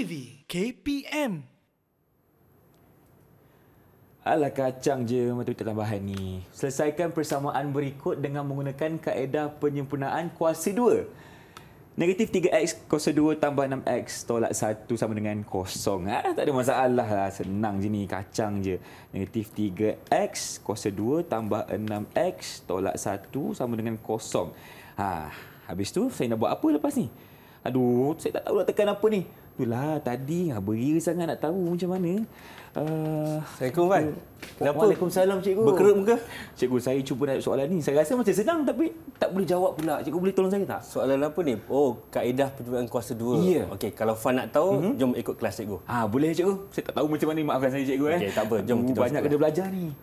TV KPM. Alah kacang je matematik tambahan ni. Selesaikan persamaan berikut dengan menggunakan kaedah penyempurnaan kuasa 2. Negatif 3x kuasa 2 tambah 6x tolak 1 sama dengan kosong. Tak ada masalah lah. Senang je ni. Kacang je. Negatif 3x kuasa 2 tambah 6x tolak 1 sama dengan kosong. Habis tu saya nak buat apa lepas ni? Aduh, saya tak tahu nak tekan apa ni. Itulah tadi beria sangat nak tahu macam mana. Assalamualaikum, Fan. Kenapa? Waalaikumsalam, cikgu. Berkerut muka? Cikgu, saya cuba nak soalan ni. Saya rasa macam senang tapi tak boleh jawab pula. Cikgu boleh tolong saya tak? Soalan apa ni? Oh, kaedah penyempurnaan kuasa 2. Ya. Okey, kalau Fan nak tahu, jom ikut kelas cikgu. Boleh cikgu. Saya tak tahu macam mana. Maafkan saya cikgu. Okey, tak apa. Jom kita banyak kena belajar ni.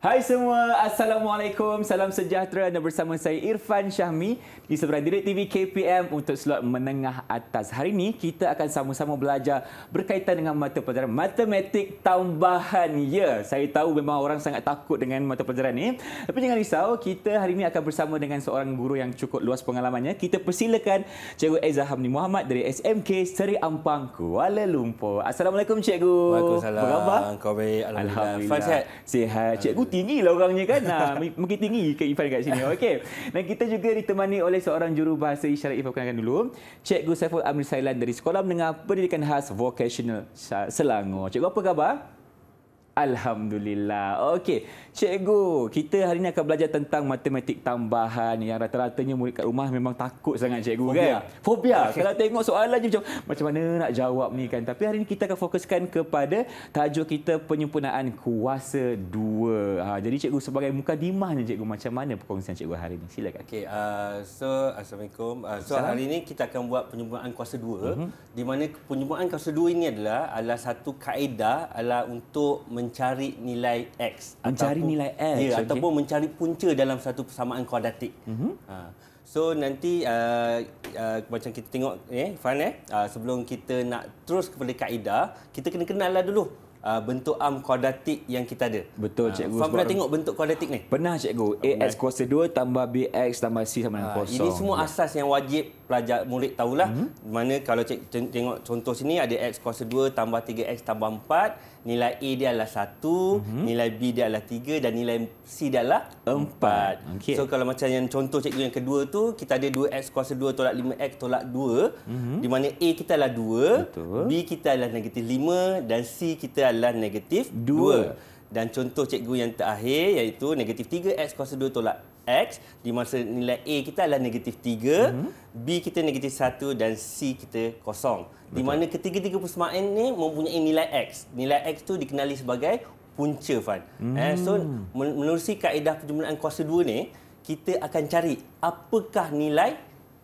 Hai semua, Assalamualaikum, salam sejahtera dan bersama saya Irfan Syahmi di seberang DirecTV KPM untuk slot menengah atas. Hari ini kita akan sama-sama belajar berkaitan dengan mata pelajaran matematik tambahan. Ya, saya tahu memang orang sangat takut dengan mata pelajaran ini. Tapi jangan risau, kita hari ini akan bersama dengan seorang guru yang cukup luas pengalamannya. Kita persilakan Cikgu Aizah Hamdi Muhammad dari SMK Seri Ampang, Kuala Lumpur. Assalamualaikum Cikgu. Waalaikumsalam. Apa khabar? Kau baik, Alhamdulillah. Fan sihat? Sihat. Cikgu tinggi lah orangnya kan. Mungkin tinggi ke Ifan kat sini. Okey. Dan kita juga ditemani oleh seorang jurubahasa isyarat. Ifan kenalkan dulu. Cikgu Saiful Amri Sailan dari Sekolah Menengah Pendidikan Khas Vocational Selangor. Cikgu apa khabar? Alhamdulillah. Okey, cikgu, kita hari ini akan belajar tentang matematik tambahan yang rata-ratanya murid kat rumah memang takut sangat cikgu. Fobia. Kan? Fobia. Kalau tengok soalan je macam mana nak jawab ni kan. Tapi hari ini kita akan fokuskan kepada tajuk kita penyempurnaan kuasa 2. Jadi cikgu sebagai mukadimahnya cikgu, macam mana perkongsian cikgu hari ini? Silakan. Okey, Assalamualaikum. Hari ini kita akan buat penyempurnaan kuasa 2 di mana penyempurnaan kuasa 2 ini adalah satu kaedah untuk mencari nilai X. Mencari nilai X. Ya, ataupun mencari punca dalam satu persamaan kuadratik. So nanti macam kita tengok Fan, sebelum kita nak terus kepada kaedah, kita kena kenallah dulu bentuk kuadratik yang kita ada. Betul cikgu. Fan pernah tengok bentuk kuadratik ni? Pernah cikgu. AX kuasa 2 tambah BX tambah C sama dengan kosong. Ini semua asas yang wajib pelajar murid tahulah. Mana kalau tengok contoh sini ada X kuasa 2 tambah 3X tambah 4, nilai A dia adalah 1, nilai B dia adalah 3 dan nilai C dia adalah 4. Okay. So kalau macam yang contoh cikgu yang kedua tu, kita ada 2X kuasa 2 tolak 5X tolak 2, di mana A kita adalah 2, betul. B kita adalah negatif 5 dan C kita adalah negatif 2. Dan contoh cikgu yang terakhir iaitu negatif 3X kuasa 2 tolak X, di masa nilai A kita adalah negatif 3, B kita negatif 1 dan C kita kosong. Di mana ketiga-tiga persamaan ini mempunyai nilai X. Nilai X tu dikenali sebagai punca, Fan. So menerusi kaedah penyempurnaan kuasa 2 ni, kita akan cari apakah nilai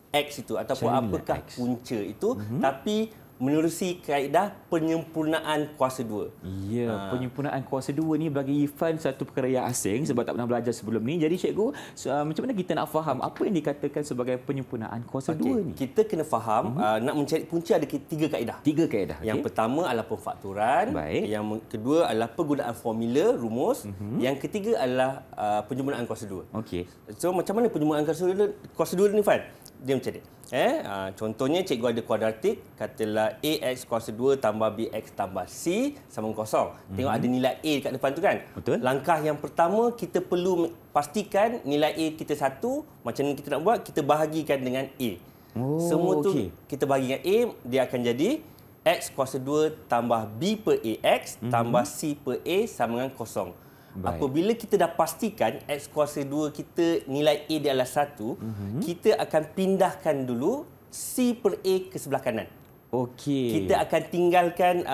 X itu ataupun apakah punca itu, tapi menerusi kaedah penyempurnaan kuasa 2. Ya, penyempurnaan kuasa 2 ni bagi Ifan satu perkara yang asing sebab tak pernah belajar sebelum ni. Jadi cikgu, macam mana kita nak faham apa yang dikatakan sebagai penyempurnaan kuasa 2 ni? Kita kena faham nak mencari punca ada 3 kaedah. 3 kaedah. Yang pertama adalah pemfakturan, yang kedua adalah penggunaan formula rumus, yang ketiga adalah penyempurnaan kuasa 2. Okey. So macam mana penyempurnaan kuasa 2 ni, Fan? Dia macam ni. Contohnya cikgu ada kuadratik, katalah AX kuasa 2 tambah BX tambah C sama dengan kosong. Tengok ada nilai A dekat depan tu kan? Betul. Langkah yang pertama, kita perlu pastikan nilai A kita 1. Macam mana kita nak buat? Kita bahagikan dengan A. Semua tu kita bahagikan A, dia akan jadi X kuasa 2 tambah B per AX tambah C per A sama dengan kosong. Baik. Apabila kita dah pastikan X kuasa 2 kita nilai A dia adalah 1, kita akan pindahkan dulu C per A ke sebelah kanan. Okey. Kita akan tinggalkan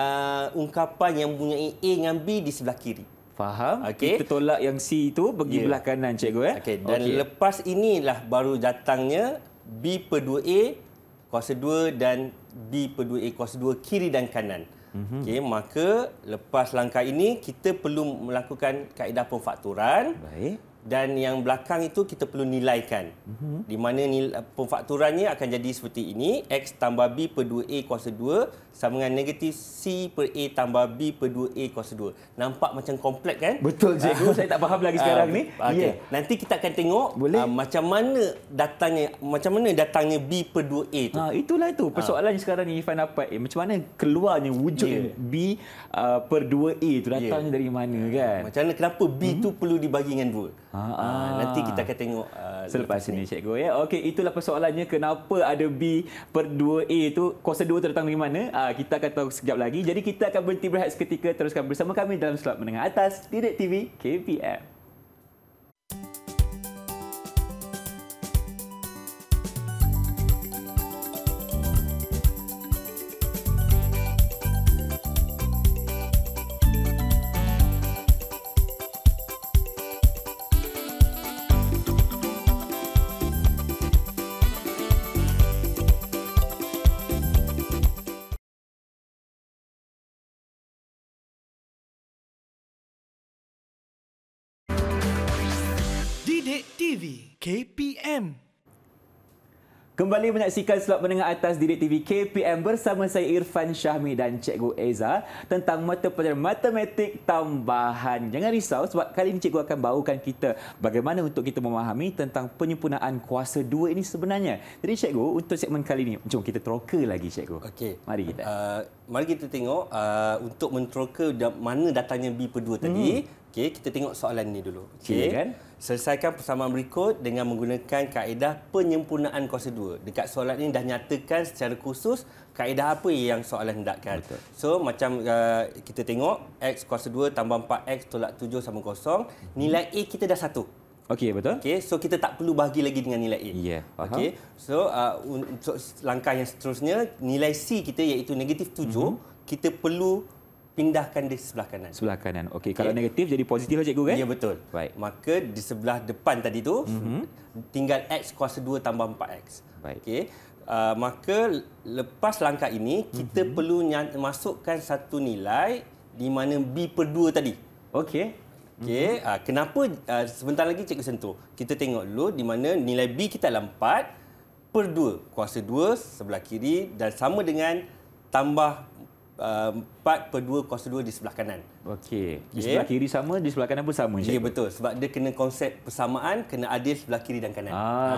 ungkapan yang mempunyai A dengan B di sebelah kiri. Faham? Kita tolak yang C itu pergi belah kanan cikgu. Dan lepas inilah baru datangnya B per 2A kuasa 2 dan B per 2A kuasa 2 kiri dan kanan. Okey, maka lepas langkah ini kita perlu melakukan kaedah pemfakturan. Baik. Dan yang belakang itu kita perlu nilaikan. Di mana pemfakturannya akan jadi seperti ini. X tambah B per 2A kuasa 2 sama dengan negatif C per A tambah B per 2A kuasa 2. Nampak macam kompleks kan? Betul cikgu, saya tak faham lagi sekarang ni. Okay. Nanti kita akan tengok macam mana datangnya B per 2A tu. Itulah itu. Persoalannya sekarang ni Irfan dapat macam mana keluarnya wujud B per 2A tu datangnya dari mana kan? Macam mana kenapa B tu perlu dibagi dengan 2? Nanti kita akan tengok selepas ini cikgu ya. Okey, itulah persoalannya kenapa ada B per 2A tu kuasa 2 tu datang dari mana? Kita akan tahu sekejap lagi. Jadi kita akan berhenti berehat seketika, teruskan bersama kami dalam slot menengah atas Didik TV KPM. Didik TV KPM. Kembali menyaksikan slot menengah atas Didik TV KPM bersama saya Irfan Syahmi dan Cikgu Eza tentang mata pelajaran matematik tambahan. Jangan risau sebab kali ini cikgu akan bawakan kita bagaimana untuk kita memahami tentang penyempurnaan kuasa 2 ini sebenarnya. Jadi cikgu, untuk segmen kali ini, jom kita teroka lagi cikgu. Okey. Mari kita. Mari kita tengok untuk menteroka mana datangnya B per 2 tadi. Okey, kita tengok soalan ini dulu. Okey. Silakan. Selesaikan persamaan berikut dengan menggunakan kaedah penyempurnaan kuasa 2. Dekat soalan ini dah nyatakan secara khusus kaedah apa yang soalan hendakkan. Betul. So macam kita tengok X kuasa 2 tambah 4X tolak 7 sama kosong. Nilai A kita dah 1. Okey, betul. Okey, so kita tak perlu bahagi lagi dengan nilai A. Ya, faham. Okey. So untuk langkah yang seterusnya, nilai C kita iaitu negatif 7, kita perlu pindahkan di sebelah kanan. Sebelah kanan. Okey, kalau negatif jadi positif lah cikgu kan? Ya, betul. Baik. Maka di sebelah depan tadi tu tinggal X kuasa 2 tambah 4X. Baik. Okey. Maka lepas langkah ini kita perlu masukkan satu nilai di mana B per 2 tadi. Okey. Okey, kenapa sebentar lagi cikgu sentuh. Kita tengok dulu di mana nilai B kita adalah 4 per 2. Kuasa 2 sebelah kiri dan sama dengan tambah 4 per 2 kuasa 2 di sebelah kanan. Okey. Di sebelah kiri sama, di sebelah kanan pun sama. Ya, betul. Sebab dia kena konsep persamaan, kena adil sebelah kiri dan kanan.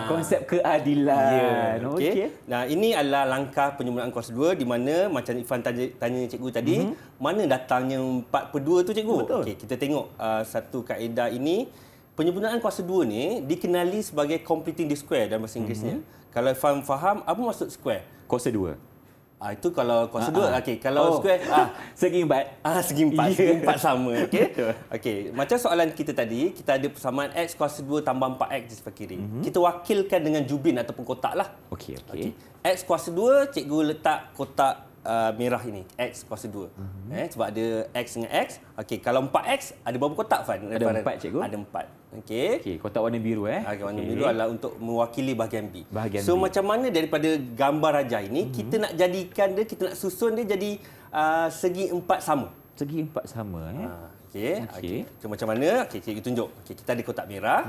Konsep keadilan. Ya, okey. Nah, ini adalah langkah penyempurnaan kuasa 2 di mana macam Irfan tanya cikgu tadi, mana datangnya 4 per 2 tu cikgu? Betul. Okey, kita tengok satu kaedah ini. Penyempurnaan kuasa 2 ni dikenali sebagai completing the square dalam bahasa Inggerisnya. Kalau Irfan faham, apa maksud square? Kuasa 2. Itu kalau kuasa 2. Okey, kalau square segi empat. Segi empat sama. Okey. Okey, macam soalan kita tadi, kita ada persamaan X kuasa 2 tambah 4X di sebelah kiri. Kita wakilkan dengan jubin ataupun kotak lah. Okey. X kuasa 2, cikgu letak kotak merah ini, X kuasa 2. Sebab ada X dengan X. Okey, kalau 4X, ada berapa kotak, Fan? Ada 4, cikgu. Ada 4. Okey, kotak warna biru warna biru adalah untuk mewakili bahagian B. So macam mana daripada gambar raja ini kita nak jadikan dia, kita nak susun dia jadi segi 4 sama. Segi 4 sama Okey. So macam mana? Okey, cikgu tunjuk. Okey, kita ada kotak merah.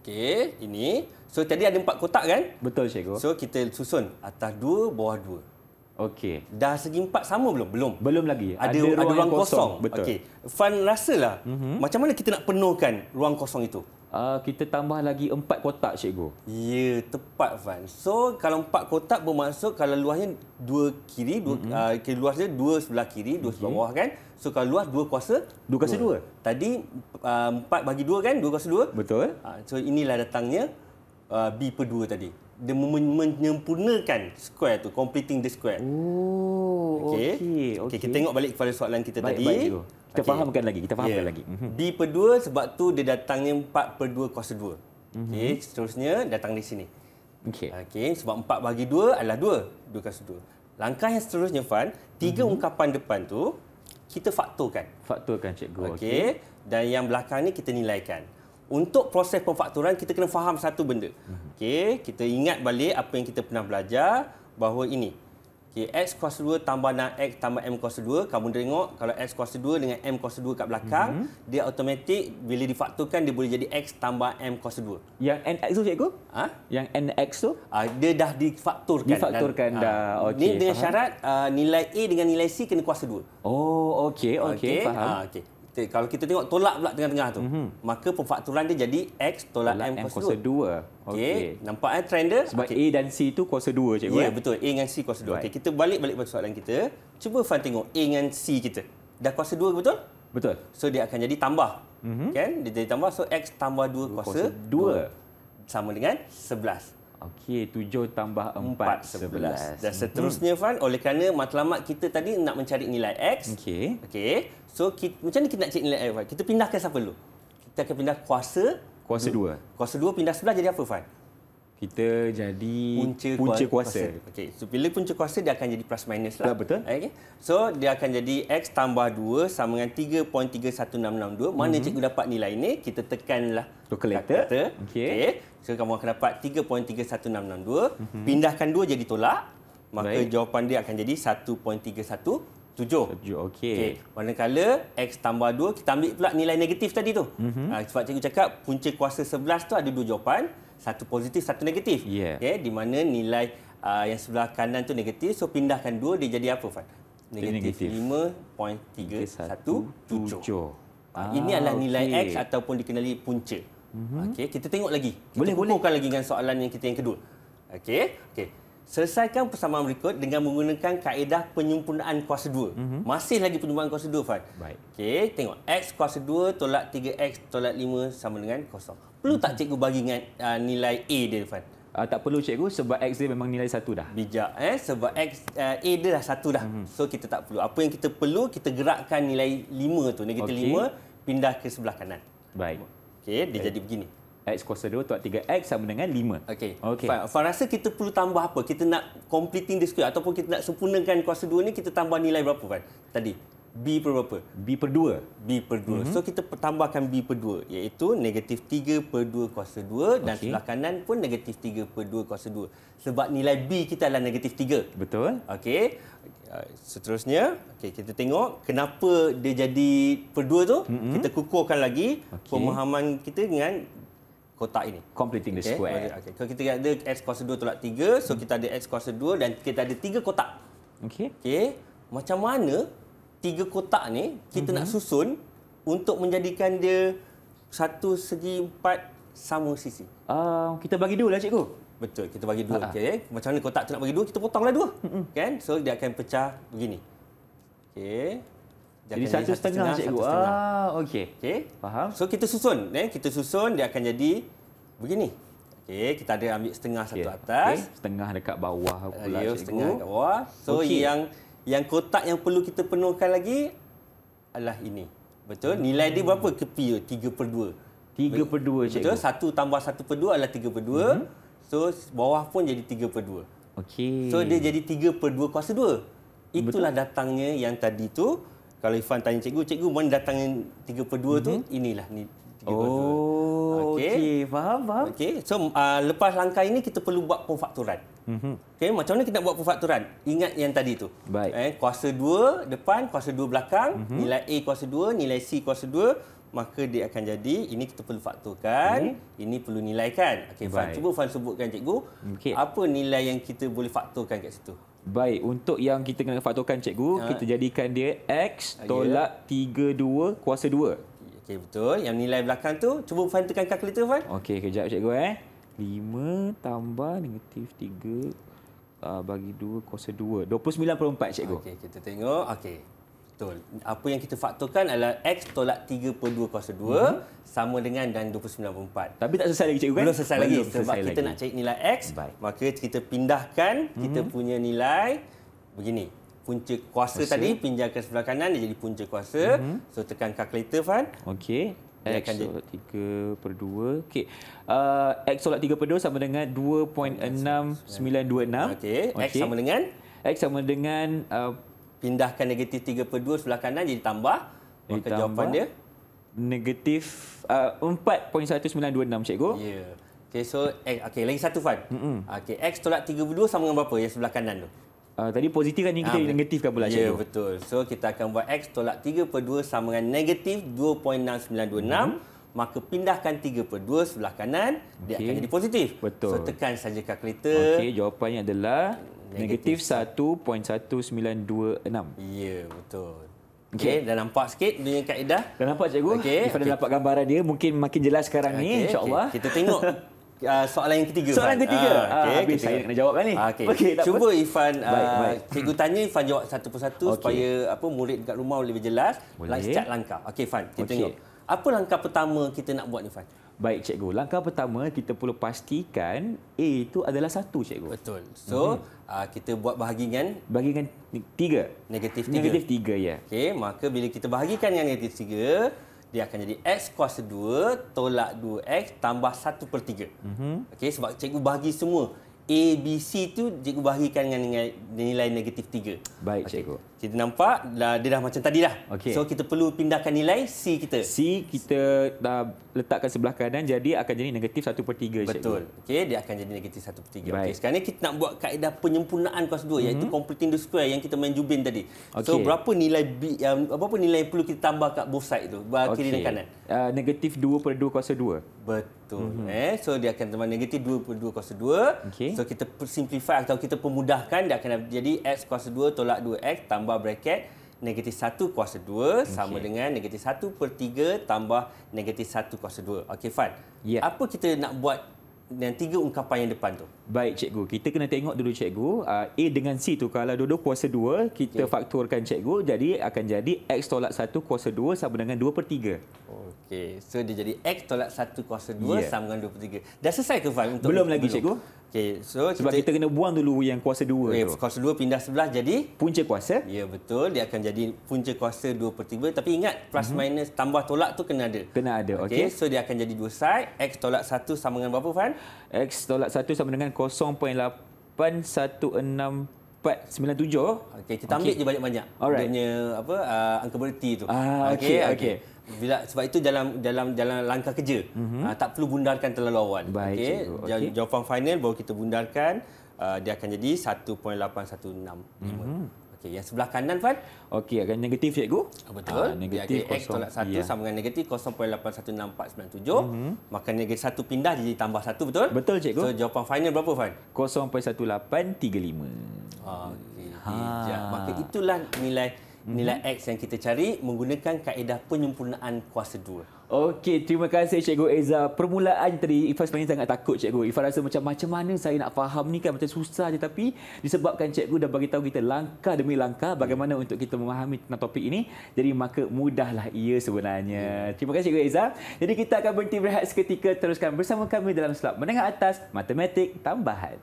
Okey, ini. So tadi ada 4 kotak kan? Betul cikgu. So kita susun atas 2, bawah 2. Okey. Dah segi 4 sama belum? Belum lagi. Ada ruang kosong. Betul. Okey. Fan rasalah macam mana kita nak penuhkan ruang kosong itu? Kita tambah lagi 4 kotak cikgu. Ya, tepat Fan. So kalau 4 kotak bermaksud kalau luasnya 2 kiri, luasnya 2 sebelah kiri, 2 sebelah bawah kan? So kalau luas 2 kuasa 2 kuasa 2. Tadi 4 bagi 2 kan? 2 kuasa 2. Betul. So inilah datangnya B per 2 tadi. Dia menyempurnakan square tu, completing the square. Okey. Kita tengok balik kepada soalan kita tadi. Baik, kita fahamkan lagi. Lagi. B per 2 sebab tu dia datangnya 4 per 2 kuasa 2. Okey, seterusnya datang di sini. Okey, sebab 4 bagi 2 adalah 2 kuasa 2. Langkah yang seterusnya, Fan, 3 ungkapan depan tu kita faktorkan. Faktorkan cikgu. Okey. Dan yang belakang ni kita nilaikan. untuk proses pemfaktoran kita kena faham satu benda. Okey, kita ingat balik apa yang kita pernah belajar bahawa ini. Okey, X kuasa 2 tambah X tambah M kuasa 2. Kamu tengok kalau X kuasa 2 dengan M kuasa 2 kat belakang, dia automatik bila difaktorkan dia boleh jadi X tambah M kuasa 2. Yang NX tu cikgu? Yang NX tu? Dia dah difaktorkan. Difaktorkan dah. Okey. Ni dengan syarat nilai A dengan nilai C kena kuasa 2. Oh, okey, faham. Okey. Kalau kita tengok tolak pula tengah-tengah tu, maka pemfaktoran dia jadi X tolak M kuasa 2. Okey. Nampak trend dia? Sebab A dan C tu kuasa 2 cikgu. Ya, betul. A dengan C kuasa 2. Okey, kita balik pada soalan kita. Cuba Fan tengok A dengan C kita. Dah kuasa 2 betul? Betul. So dia akan jadi tambah. Kan? Dia jadi tambah. So X tambah 2 kuasa 2 sama dengan 11. Okey, 7 tambah 4, 11. Dan seterusnya, Fan, oleh kerana matlamat kita tadi nak mencari nilai X. Okey. So, macam mana kita nak cari nilai X, Fan? Kita pindahkan siapa dulu? Kita akan pindah kuasa 2. Kuasa 2 pindah sebelah jadi apa, Fan? Kita jadi punca kuasa. Okey, so bila punca kuasa dia akan jadi plus minus lah. Betul. Okey. So dia akan jadi X tambah 2 sama dengan 3.31662. Mana cikgu dapat nilai ni? Kita tekanlah kalkulator. Okey. So kamu akan dapat 3.31662. Pindahkan 2 jadi tolak. Maka jawapan dia akan jadi 1.317. Okey. Manakala X tambah 2, kita ambil pula nilai negatif tadi tu. Sebab cikgu cakap punca kuasa 11 tu ada 2 jawapan. Satu positif, satu negatif. Yeah. Di mana nilai yang sebelah kanan tu negatif. So pindahkan 2, dia jadi apa, Fan? Negatif 5.317. Ini adalah nilai X ataupun dikenali punca. Okey, kita tengok lagi. Kita kukuhkan lagi dengan soalan yang kita yang kedua. Okey. Selesaikan persamaan berikut dengan menggunakan kaedah penyempurnaan kuasa 2. Masih lagi penyempurnaan kuasa 2, Fan. Baik. Okey, tengok. X kuasa 2 tolak 3X tolak 5 sama dengan kosong. Perlu tak cikgu bagi dengan nilai A dia, Fan? Tak perlu cikgu sebab X dia memang nilai 1 dah. Bijak. Sebab X A dia dah 1 dah. So kita tak perlu. Apa yang kita perlu, kita gerakkan nilai 5 tu, negatif 5, pindah ke sebelah kanan. Baik. Okey, dia jadi begini. X kuasa 2 tolak 3X sama dengan 5. Okey. Fan rasa kita perlu tambah apa? Kita nak completing the square ataupun kita nak sempurnakan kuasa 2 ni, kita tambah nilai berapa, Fan? Tadi. B per berapa? B per 2. B per 2. So kita tambahkan B per 2 iaitu negatif 3 per 2 kuasa 2 dan sebelah kanan pun negatif 3 per 2 kuasa 2. Sebab nilai B kita adalah negatif 3. Betul. Okey. Seterusnya, kita tengok kenapa dia jadi per 2 tu. Kita kukuhkan lagi pemahaman kita dengan kotak ini. Completing the square. Kalau kita ada X kuasa 2 tolak 3, so kita ada X kuasa 2 dan kita ada 3 kotak. Okey. Macam mana 3 kotak ni kita nak susun untuk menjadikan dia satu segi 4 sama sisi? Kita bagi 2 lah, cikgu. Betul, kita bagi 2. Okey. Macam mana kotak tu nak bagi 2? Kita potonglah 2. Kan? So dia akan pecah begini. Okey. Jadi 1,5 cikgu. Okey. Faham. So kita susun, kita susun dia akan jadi begini. Okey, kita ada ambil setengah satu atas. Setengah dekat bawah pula, cikgu. Setengah dekat bawah. So yang kotak yang perlu kita penuhkan lagi adalah ini. Betul? Nilai dia berapa ke P? 3 per 2. 3 per 2, cikgu. Betul? 1 tambah 1 per 2 adalah 3 per 2. So, bawah pun jadi 3 per 2. Okey. So, dia jadi 3 per 2 kuasa 2. Itulah datangnya yang tadi tu. Kalau Ifan tanya cikgu mana datangnya 3 per 2 tu? Inilah ni. 3 per 2. Okey. Faham. Okey. So, lepas langkah ini kita perlu buat pemfaktoran. Okey, macam mana kita nak buat pemfaktoran? Ingat yang tadi tu. Baik. Kuasa 2 depan, kuasa 2 belakang, nilai A kuasa 2, nilai C kuasa 2, maka dia akan jadi, ini kita perlu faktorkan, ini perlu nilaikan. Okey, Fan, cuba Fan sebutkan cikgu, apa nilai yang kita boleh faktorkan kat situ? Baik, untuk yang kita kena faktorkan, cikgu, kita jadikan dia X tolak 32 kuasa 2. Okey, betul. Yang nilai belakang tu, cuba Fan tekan kalkulator, Fan. Okey, kejap cikgu 5 tambah negatif 3 bagi 2 kuasa 2. 29/4, cikgu. Okey, kita tengok. Okey. Betul. Apa yang kita faktorkan adalah X tolak 3 per 2 kuasa 2 sama dengan dan 29/4. Tapi tak selesai lagi, cikgu, kan? Belum selesai lagi. Sebab kita nak cari nilai X, maka kita pindahkan kita punya nilai begini. Punca kuasa tadi pinjamkan sebelah kanan, dia jadi punca kuasa. So, tekan kalkulator, Fan. Okey. X tolak 3 per 2. Okey. X tolak 3 per 2 sama dengan 2.6926. Okey. X sama dengan? X sama dengan pindahkan negatif 3 per 2 sebelah kanan jadi tambah. Maka jawapan dia? negatif 4.1926 cikgu. Ya. Okey, so lagi satu Fan. Okey, X tolak 32 sama dengan berapa yang sebelah kanan tu? Tadi positif kan, ni kita negatifkan pula cikgu. Ya, betul. So kita akan buat X tolak 3/2 sama dengan negatif 2.6926. Maka pindahkan 3/2 sebelah kanan, dia akan jadi positif. Betul. So tekan saja kalkulator. Okey, jawapannya adalah negatif 1.1926. Ya, betul. Okey, dah nampak sikit dunia kaedah? Dah nampak cikgu? Ifan dah dapat gambaran dia, mungkin makin jelas sekarang ni, insya-Allah. Kita tengok soalan yang ketiga. Soalan ketiga. Habis saya nak jawab kan ni. Okey, cuba Ifan, baik. cikgu tanya Ifan jawab satu persatu supaya murid dekat rumah lebih jelas. Secat langkah. Okey Ifan, kita tengok. Apa langkah pertama kita nak buat ni Fan? Baik cikgu, langkah pertama kita perlu pastikan A itu adalah 1 cikgu. Betul. So, kita buat bahagian 3. Negatif 3. Negatif 3 ya. Okey, maka bila kita bahagikan dengan negatif 3, dia akan jadi X kuasa 2 tolak 2X tambah 1/3. Okey, sebab cikgu bahagi semua. A, B, C tu cikgu bahagikan dengan nilai negatif 3. Baik cikgu. Kita nampak dia dah macam tadi dah. So kita perlu pindahkan nilai C kita. C kita dah letakkan sebelah kanan, jadi akan jadi negatif 1/3 cikgu. Betul. Okey, dia akan jadi negatif 1/3. Okey, sekarang ni kita nak buat kaedah penyempurnaan kuasa 2 iaitu completing the square yang kita main jubin tadi. So berapa nilai B, berapa nilai yang perlu kita tambah kat both side tu, kiri dan kanan? Negatif 2/2 kuasa 2. Betul. So dia akan tambah negatif 2/2 kuasa 2. So kita simplify atau kita pemudahkan, dia akan jadi X kuasa 2 tolak 2X tambah bracket negatif 1 kuasa 2 sama dengan negatif 1/3 tambah negatif 1 kuasa 2. Okey Fan, apa kita nak buat dengan 3 ungkapan yang depan tu? Baik cikgu, kita kena tengok dulu cikgu, A dengan C tu kalau dua-dua kuasa 2, kita faktorkan cikgu, jadi akan jadi X tolak 1 kuasa 2 sama dengan 2/3. Okey, so dia jadi X tolak 1 kuasa 2 sama dengan 2/3. Dah selesai ke Fan? Belum lagi cikgu. Okey, so sebab kita kena buang dulu yang kuasa 2 tu. Kuasa 2 pindah sebelah jadi punca kuasa. Ya, betul. Dia akan jadi punca kuasa 2/3. Tapi ingat, plus minus tambah tolak tu kena ada. Kena ada, okey. So dia akan jadi dua side. X tolak 1 sama dengan berapa, Fan? X tolak 1 sama dengan 0.816497. Okey, kita ambil je banyak-banyak. Dia punya angka bererti tu. Okey. Sebab itu dalam langkah kerja, tak perlu bundarkan terlalu awal. Okey. Jawapan final baru kita bundarkan, dia akan jadi 1.8165. Okey, yang sebelah kanan Fan? Okey, akan negatif cikgu. Betul. Negatif X tolak 1 sama dengan negatif 0.816497. Maka negatif 1 pindah jadi tambah 1, betul? Betul cikgu. So jawapan final berapa Fan? 0.1835. Okey. Maka itulah nilai X yang kita cari menggunakan kaedah penyempurnaan kuasa 2. Okey, terima kasih Cikgu Eza. Permulaan tadi Ifan sebenarnya sangat takut Cikgu. Ifan rasa macam mana saya nak faham ni kan, macam susah je, tapi disebabkan Cikgu dah bagi tahu kita langkah demi langkah bagaimana untuk kita memahami tentang topik ini, jadi maka mudahlah ia sebenarnya. Terima kasih Cikgu Eza. Jadi kita akan berhenti berehat seketika, teruskan bersama kami dalam slot menengah atas Matematik Tambahan.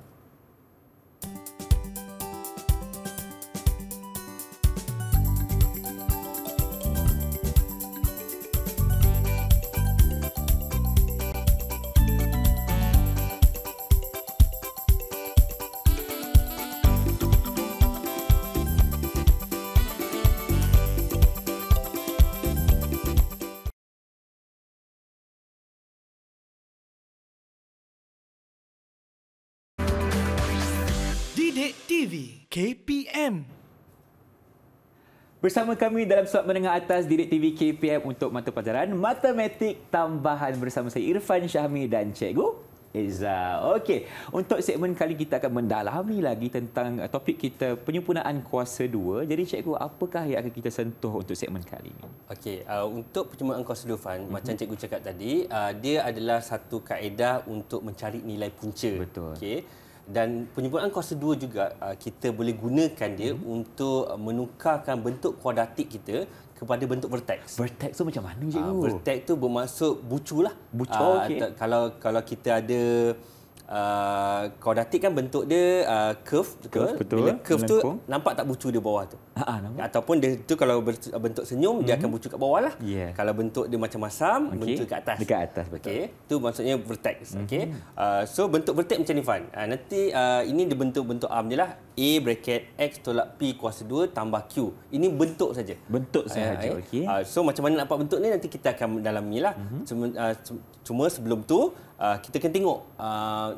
Didik TV KPM. Bersama kami dalam slot menengah atas Didik TV KPM untuk mata pelajaran Matematik Tambahan bersama saya Irfan Syahmi dan Cikgu Eza. Okey, untuk segmen kali kita akan mendalami lagi tentang topik kita penyempurnaan kuasa 2. Jadi Cikgu, apakah yang akan kita sentuh untuk segmen kali ini? Okey, untuk penyempurnaan kuasa 2 Fan, macam Cikgu cakap tadi, dia adalah satu kaedah untuk mencari nilai punca. Betul. Okey. Dan penyempurnaan kuasa 2 juga kita boleh gunakan dia untuk menukarkan bentuk kuadratik kita kepada bentuk vertex. Vertex tu macam mana cikgu? Vertex tu bermaksud bucu lah. Bucu, okey. Kalau kita ada kuadratik kan bentuk dia curve, betul. Bila curve tu nampak tak bucu dia bawah tu? Nampak. Ataupun dia tu kalau bentuk senyum dia akan bucu kat bawah lah. Kalau bentuk dia macam masam, bentuk kat atas. Dekat atas, betul. Okey, tu maksudnya vertex. Okey. So bentuk vertex macam ni Fan. Nanti ini dia bentuk arm je lah. A bracket X tolak P kuasa 2 tambah Q. Ini bentuk saja. Bentuk sahaja. Okey. So macam mana nak dapat bentuk ni nanti kita akan dalami lah. Cuma sebelum tu kita akan tengok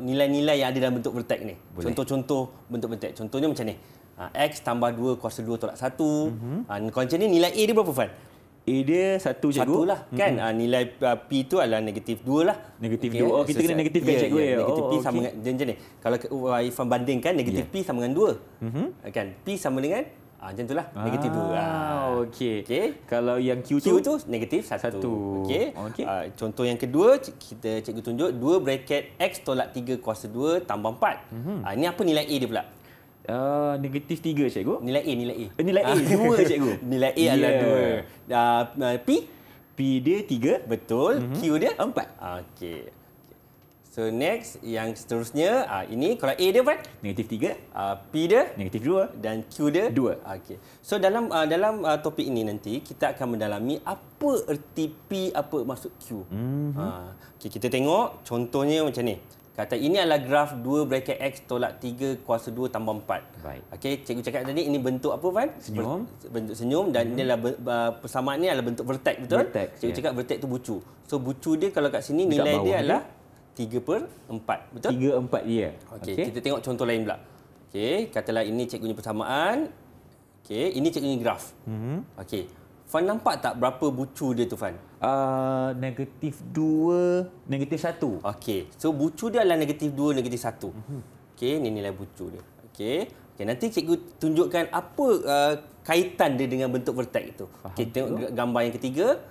nilai-nilai yang ada dalam bentuk vertex ni. Boleh. Contoh-contoh bentuk vertex. Contohnya macam ni. X tambah 2 kuasa 2 tolak 1. Kalau macam ni nilai A dia berapa, Fan? A dia 1 cikgu. 1 lah kan. Nilai P tu adalah negatif 2 lah. Negatif 2. Oh, kita kena negatifkan cikgu ya. Negatif P sama dengan macam ni. Kalau Irfan bandingkan negatif P sama dengan 2. Kan? P sama dengan macam itulah negatif 2. Okey. Kalau yang Q tu negatif 1. Okey. Contoh yang kedua cikgu tunjuk 2 bracket X tolak 3 kuasa 2 tambah 4. Ini apa nilai A dia pula? Negatif 3 cikgu. Nilai A. Nilai A 2 cikgu. Nilai A adalah 2. P dia 3. Betul. Q dia 4. Okey. So next yang seterusnya ini kalau A dia apa? Negatif 3. P dia negatif 2 dan Q dia 2. Okey. So dalam topik ini nanti kita akan mendalami apa erti P, apa maksud Q. Okey, kita tengok contohnya macam ni. Kata ini adalah graf 2 bracket X tolak 3 kuasa 2 tambah 4. Baik. Okey, cikgu cakap tadi ini bentuk apa, Fan? Senyum. Bentuk senyum dan ini adalah persamaan ni adalah bentuk vertex, betul? Vertex, Cikgu cakap vertex tu bucu. So bucu dia kalau kat sini nilai dia adalah 3/4, betul? 3/4 dia. Okey, kita tengok contoh lain pula. Okey, katalah ini cikgu punya persamaan. Okey, ini cikgu punya graf. Okey. Fan nampak tak berapa bucu dia tu, Fan? Negatif 2, negatif 1. Okey, so bucu dia adalah negatif 2, negatif 1. Okey, ini nilai bucu dia. Okey, nanti cikgu tunjukkan apa kaitan dia dengan bentuk vertex itu. Okey, tengok gambar yang ketiga.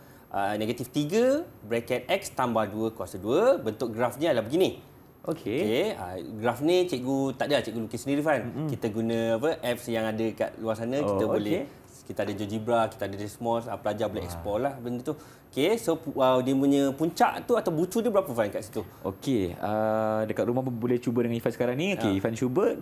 Negatif 3 bracket X tambah 2 kuasa 2. Bentuk grafnya adalah begini. Okey, graf ni cikgu tak ada, cikgu lukis sendiri, Fan. Kita guna apps yang ada kat luar sana, kita boleh. Kita ada GeoGebra, kita ada Desmos, pelajar boleh explore lah benda tu. Okey, so dia punya puncak tu atau bucu dia berapa, Fan, kat situ? Okey, dekat rumah pun boleh cuba dengan Irfan sekarang ni. Okey, Irfan cuba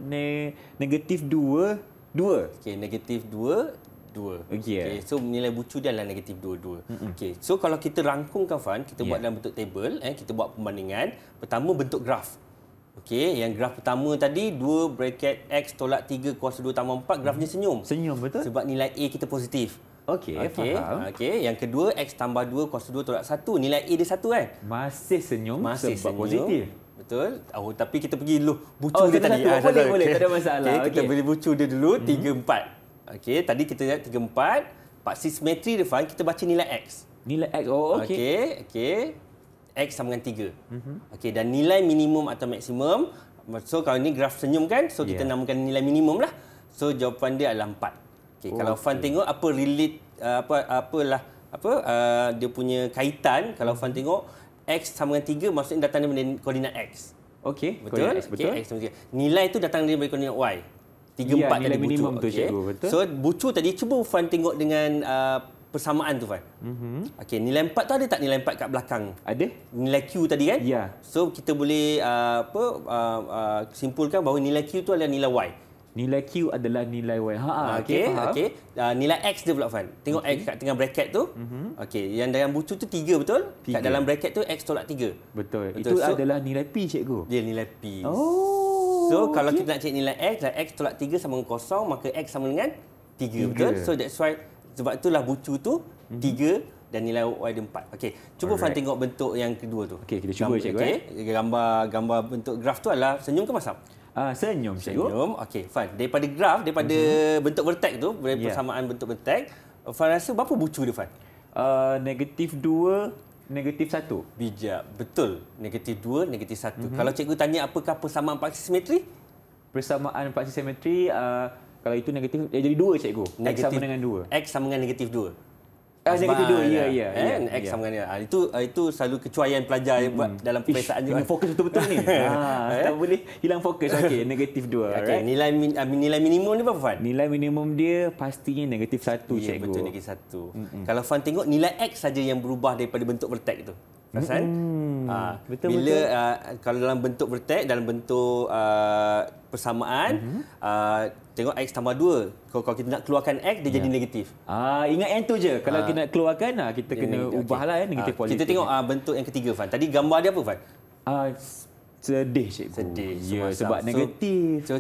negatif 2, 2. Okey, negatif 2, 2. Okey, so nilai bucu dia adalah negatif 2, 2. Okey, so kalau kita rangkumkan, Fan, kita buat dalam bentuk table, kita buat perbandingan. Pertama bentuk graf. Okey, yang graf pertama tadi 2 bracket X tolak 3 kuasa 2 tambah 4, grafnya senyum. Senyum, betul? Sebab nilai A kita positif. Okey, faham. Okey, yang kedua X tambah 2 kuasa 2 tolak 1, nilai A dia 1 kan? Masih senyum Masih sebab senyum. Betul. Betul. Tapi kita pergi dulu bucu dia tadi. Boleh, tak ada masalah. Okey, kita beli bucu dia dulu 3 4. Okey, tadi kita lihat 3 4. Paksi simetri dia, Fan, kita baca nilai X. Nilai X. Okey. Okey. X sama dengan 3. Okey, dan nilai minimum atau maksimum. So kalau ni graf senyum kan, so kita namakan nilai minimum lah. So jawapan dia adalah 4. Okey, kalau Fan tengok apa relate dia punya kaitan, kalau Fan tengok X sama dengan 3 maksudnya datang daripada koordinat X. Okey, betul? X, betul. X sama 3. Nilai tu datang daripada koordinat Y. 3 4 nilai tadi minimum bucu. tu, cikgu, betul. So bucu tadi cuba Fan tengok dengan persamaan tu, Fan. Okey, nilai 4 tu ada tak nilai 4 kat belakang? Ada. Nilai Q tadi kan? Ya. So kita boleh simpulkan bahawa nilai Q tu adalah nilai Y. Nilai Q adalah nilai Y. Okey, okey. Nilai X dia pula, Fan. Tengok X kat tengah bracket tu. Okey, yang dalam bucu tu 3, betul? 3. Kat dalam bracket tu X tolak 3. Betul. Itu adalah nilai P, cikgu. Dia nilai P. Oh. So kalau kita nak cari nilai X tolak 3 sama dengan kosong, maka X sama dengan 3, betul? So that's why sebab itulah bucu tu 3 dan nilai Y dia 4. Okey, cuba Fan tengok bentuk yang kedua tu. Okey, kita cuba, cikgu. Gambar bentuk graf tu adalah senyum ke masam? Senyum, cikgu. Senyum. Okey, Fan. Daripada graf, daripada bentuk vertex tu, persamaan bentuk vertex, Fan rasa berapa bucu dia, Fan? Negatif 2, negatif 1. Bijak. Betul. Negatif 2, negatif 1. Kalau cikgu tanya apakah persamaan paksi simetri? Persamaan paksi simetri, kalau itu negatif, jadi 2, cikgu. X sama dengan 2. X sama dengan negatif 2. Negatif 2, ya. X sama dengan dia. Itu selalu kecuaian pelajar yang buat dalam peperiksaan juga. Kena fokus betul-betul ni. Tak boleh hilang fokus. Okey, negatif 2. Okey, nilai minimum dia berapa, Fan? Nilai minimum dia pastinya negatif 1, cikgu. Betul, negatif 1. Kalau Fan tengok nilai X saja yang berubah daripada bentuk vertex tu. Perasan? Betul. Kalau dalam bentuk vertex, dalam bentuk persamaan, tengok X tambah 2. Kalau kita nak keluarkan X, dia jadi negatif. Ingat yang tu je. Kalau kita nak keluarkan, kita kena ubahlah negatif politik. Kita tengok bentuk yang ketiga, Fan. Tadi gambar dia apa, Fan? Sedih, cikgu. Sedih. Ya, sebab negatif. So,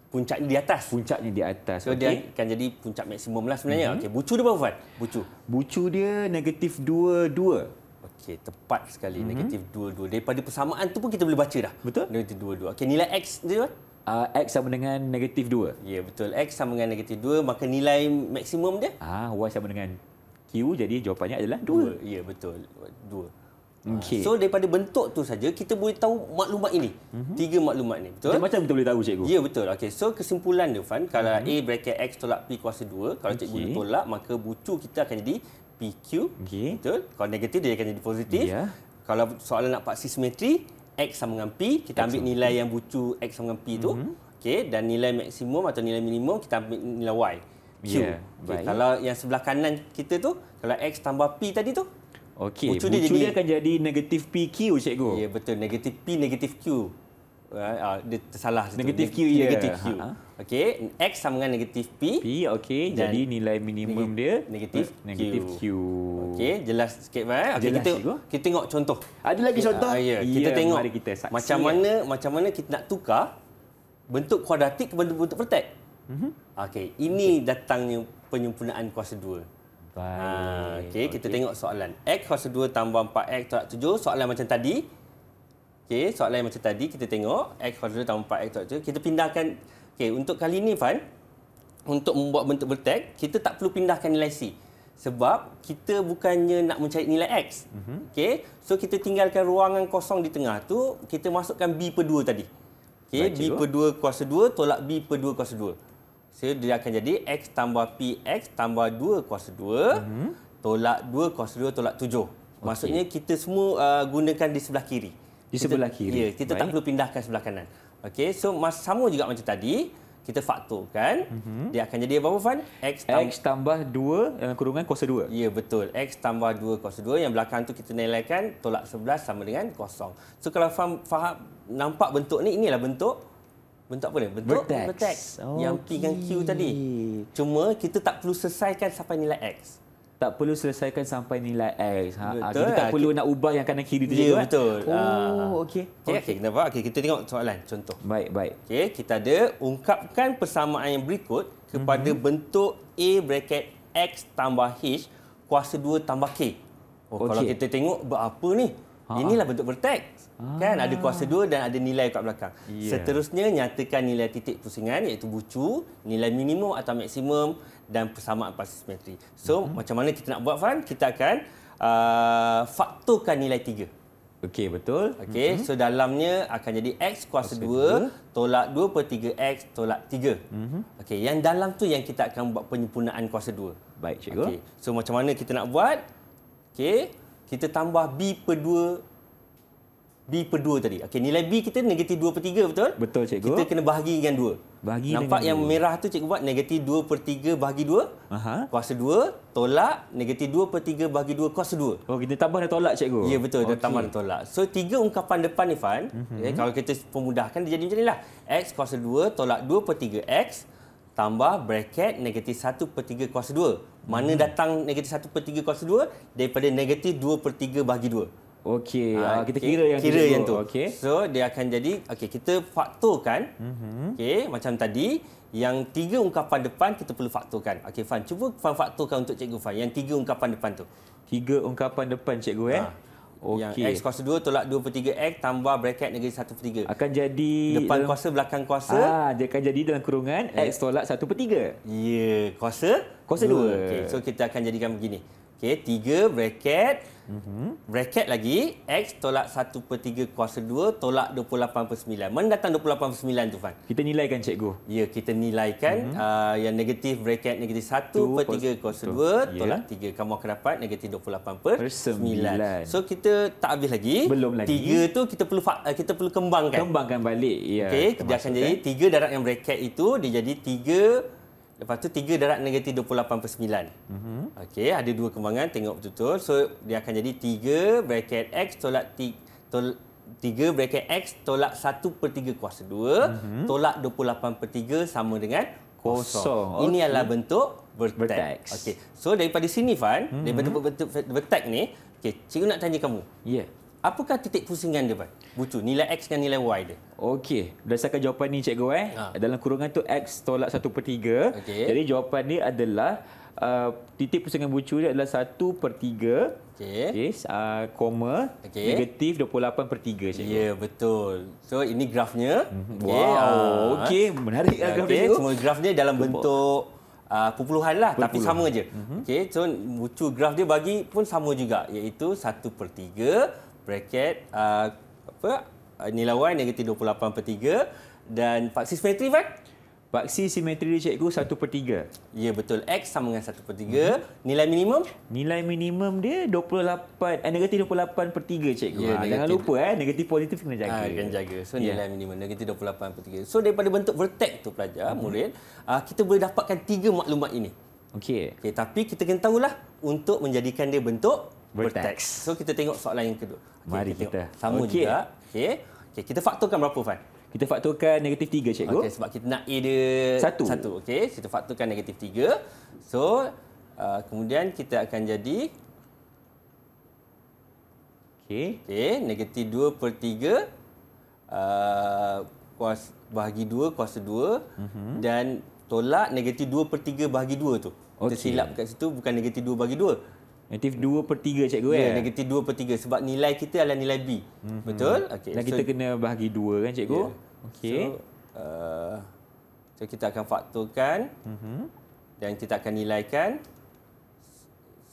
puncaknya di atas. Puncaknya di atas. So dia akan jadi puncak maksimum lah sebenarnya. Okey, bucu dia berapa Fan? Bucu. Bucu dia negatif 2, 2. Okey, tepat sekali. Negatif 2, 2. Daripada persamaan tu pun kita boleh baca dah. Betul. Negatif 2, 2. Okey, nilai X dia X sama dengan negatif 2. Ya, betul. X sama dengan negatif 2, maka nilai maksimum dia? Y sama dengan Q, jadi jawapannya adalah 2. Ya, betul. 2. Okey. So, daripada bentuk tu saja, kita boleh tahu maklumat ini. 3 maklumat ni. Betul? Macam kita boleh tahu, cikgu? Ya, betul. Okey, so kesimpulan dia, Fan, kalau A bracket X tolak P kuasa 2, kalau cikgu tolak, maka bucu kita akan jadi PQ. Betul? Kalau negatif, dia akan jadi positif. Ya. Kalau soalan nak paksi simetri, X sama dengan P, kita ambil nilai yang bucu X sama dengan P tu. Okey, dan nilai maksimum atau nilai minimum, kita ambil nilai Y. Q. Ya, Okay, kalau yang sebelah kanan kita tu, kalau X tambah P tadi tu, Okey, bucu bucu dia dia akan jadi negatif PQ, cikgu. ya betul, negatif P, negatif Q. Dia tersalah situ. Negatif Q, ya. Negatif Q. Okey, X sama dengan negatif P. Okey, jadi nilai minimum dia negatif Q. Okey, jelas sikit Pak. Okey, Jelas, cikgu. kita tengok contoh. Ada lagi contoh? Ya, kita tengok mari kita saksi. macam mana kita nak tukar bentuk kuadratik ke bentuk vertek. Okey, ini datangnya penyempurnaan kuasa 2. Baik. Okey, kita tengok soalan. X kuasa 2 tambah 4X tolak 7. Soalan macam tadi. Okey, soalan macam tadi kita tengok. X kuasa 2 tambah 4X tolak 7. Kita pindahkan. Okey, untuk kali ini, Fan, untuk membuat bentuk vertek, kita tak perlu pindahkan nilai C. Sebab kita bukannya nak mencari nilai X. Okey, so kita tinggalkan ruangan kosong di tengah tu. Kita masukkan B per 2 tadi. Okey, B per 2 kuasa 2 tolak B per 2 kuasa 2. So, dia akan jadi X tambah PX tambah 2 kuasa 2 tolak 2 kuasa 2 tolak 7. Maksudnya kita semua gunakan di sebelah kiri. Sebelah kiri. Ya, kita tak perlu pindahkan sebelah kanan. Okey, so sama juga macam tadi, kita faktorkan. Dia akan jadi apa, Fan? X tambah 2 dalam kurungan kuasa 2. Ya, betul. X tambah 2 kuasa 2. Yang belakang tu kita nilaikan tolak 11 sama dengan kosong. So, kalau faham nampak bentuk ni, inilah bentuk apa ni? Bentuk vertex. Yang P dan Q tadi. Cuma kita tak perlu selesaikan sampai nilai X. Tak perlu selesaikan sampai nilai X. Betul. Kita tak perlu nak ubah yang kanan kiri tu. Ya, betul. Okey. Okey, kita nampak. Okey, kita tengok soalan contoh. Baik. Okey, kita ada ungkapkan persamaan yang berikut kepada bentuk A bracket X tambah H kuasa 2 tambah K. Kalau kita tengok berapa ni? Inilah bentuk vertex. Kan ada kuasa 2 dan ada nilai kat belakang. Seterusnya nyatakan nilai titik pusingan iaitu bucu, nilai minimum atau maksimum dan persamaan pasti simetri. So, macam mana kita nak buat, Fan? Kita akan faktorkan nilai 3. Okey, betul. Okey, so dalamnya akan jadi X kuasa 2 tolak 2 per 3X tolak 3. Okey, yang dalam tu yang kita akan buat penyempurnaan kuasa 2. Baik, cikgu. Okey, so macam mana kita nak buat? Okey, kita tambah B per 2 tadi. Okey, nilai B kita negatif 2 per 3, betul? Betul, cikgu. Kita kena bahagi dengan 2. Nampak yang merah tu cikgu buat negatif 2 per 3 bahagi 2. Kuasa 2 tolak negatif 2 per 3 bahagi 2 kuasa 2. Oh, kita tambah dan tolak, cikgu? Ya, betul. Dia tambah dan tolak. So, 3 ungkapan depan ni, Fan. Kalau kita pemudahkan, dia jadi macam inilah. X kuasa 2 tolak 2 per 3X tambah bracket negatif 1 per 3 kuasa 2. Mana datang negatif 1 per 3 kuasa 2? Daripada negatif 2 per 3 bahagi 2. Okey, kita kira yang tu. Okey. So, dia akan jadi, kita faktorkan. Okey, macam tadi, yang 3 ungkapan depan kita perlu faktorkan. Okey, Fan, cuba Fan faktorkan untuk cikgu, Fan. Yang 3 ungkapan depan tu. 3 ungkapan depan, cikgu, Yang X kuasa 2 tolak 2 per 3X tambah bracket negatif 1 per 3. Akan jadi depan dalam, kuasa, belakang kuasa. dia akan jadi dalam kurungan X tolak 1 per 3. Ya, kuasa 2. Okey, so kita akan jadikan begini. Okey, 3 bracket. Bracket lagi, X tolak 1 per 3 kuasa 2 tolak 28 per 9. Mana datang 28 per 9 tu, Fan? Kita nilaikan, cikgu. Ya, kita nilaikan yang negatif bracket negatif 1 per 3 kuasa 2 tolak 3. Kamu akan dapat negatif 28 per 9. So, kita tak habis lagi. Belum lagi. 3 tu kita perlu kembangkan. Kembangkan balik. Ya. Okey, dia akan jadi 3 darab yang bracket itu, dia jadi 3. Lepas tu 3 darab negatif 28 per 9. Okey, ada 2 kembangan, tengok betul-betul. So, dia akan jadi 3 bracket X tolak 3 bracket X tolak 1 per 3 kuasa 2 tolak 28 per 3 sama dengan kosong. Ini adalah bentuk vertex. Okey, so daripada sini, Fan, daripada bentuk vertex ni, okey, cikgu nak tanya kamu. Ya. Apakah titik pusingan dia, Fan? Bucu, nilai X dan nilai Y dia. Okey, berdasarkan jawapan ni cikgu dalam kurungan tu X tolak 1/3. Okey. Jadi jawapan dia adalah titik pusingan bucu dia adalah 1/3. Okey, koma negatif 28/3 cikgu. Ya, betul. So ini grafnya. Wow, okey, menarik graf dia. Semua graf dia dalam bentuk perpuluhan lah, tapi sama je. Okey, so bucu graf dia bagi pun sama juga, iaitu 1/3 bracket nilai Y negatif 28/3 dan paksi simetri, Fan? Paksi simetri dia cikgu 1/3. Ya, betul. X sama dengan 1/3. Nilai minimum? Nilai minimum dia 28 negatif 28/3 cikgu. Ya, jangan lupa negatif positif kena jaga. Kena jaga. So nilai minimum negatif 28/3. So daripada bentuk vertex tu pelajar, murid, kita boleh dapatkan 3 maklumat ini. Okey. Okey, tapi kita kena tahulah untuk menjadikan dia bentuk vertex. So kita tengok soalan yang kedua. Mari kita. Sama juga. Okey. Kita faktorkan berapa, Fan? Kita faktorkan negatif 3 cikgu. Okey, sebab kita nak A dia 1. Okey, kita faktorkan negatif 3. So kemudian kita akan jadi negatif 2/3 kuasa bahagi 2 kuasa 2 dan tolak negatif 2/3 bahagi 2 tu. Kita silap kat situ, bukan negatif 2 bahagi 2. Negatif 2/3 cikgu ya? Negatif 2/3 sebab nilai kita adalah nilai B. Betul? Okey. Dan kita kena bahagi 2 kan cikgu? Okey. So kita akan faktorkan dan kita akan nilaikan.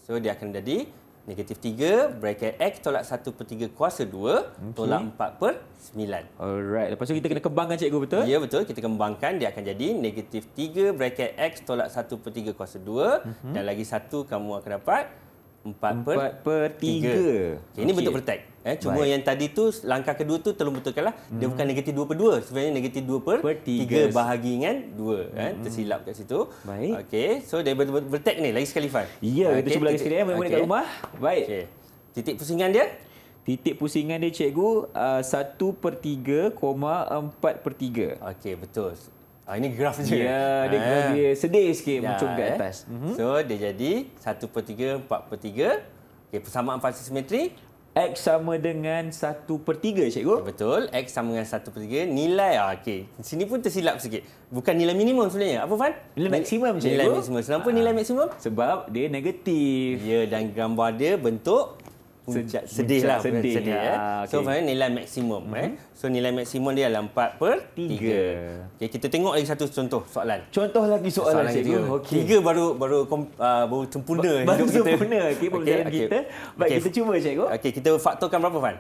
So dia akan jadi negatif 3 bracket X tolak 1/3 kuasa 2 tolak 4/9. Alright. Lepas tu kita kena kembangkan cikgu, betul? Ya, betul. Kita kembangkan, dia akan jadi negatif 3 bracket X tolak 1/3 kuasa 2 dan lagi satu kamu akan dapat 4/3. Ini bentuk vertex. Cuma yang tadi tu langkah kedua tu tolong betulkanlah. Dia bukan negatif 2/2. Sebenarnya negatif 2/3 bahagi dengan 2. Tersilap kat situ. Baik. Okey. So dari vertex ni lagi sekali, Fan. Ya, kita cuba lagi sekali murid-murid kat rumah. Baik. Titik pusingan dia? Titik pusingan dia cikgu 1/3, 4/3. Okey, betul. Ini graf je. Ya, dia sedih sikit muncul kat atas. So, dia jadi 1/3, 4/3. Okey, persamaan paksi simetri. X sama dengan 1/3 cikgu. Betul. X sama dengan 1/3. Nilai, okey. Sini pun tersilap sikit. Bukan nilai minimum sebenarnya. Apa, Fan? Nilai maksimum cikgu. Nilai maksimum. Kenapa nilai maksimum? Sebab dia negatif. Ya, dan gambar dia bentuk sedih lah. Sedih. So, nilai maksimum. So, nilai maksimum dia adalah 4/3. Okay, kita tengok lagi satu contoh soalan. Contoh lagi soalan cikgu. Okay. 3 baru sempurna baru hidup kita. Sempurna pembelajaran kita. Baik, kita cuba cikgu. Okey, kita faktorkan berapa, Fan?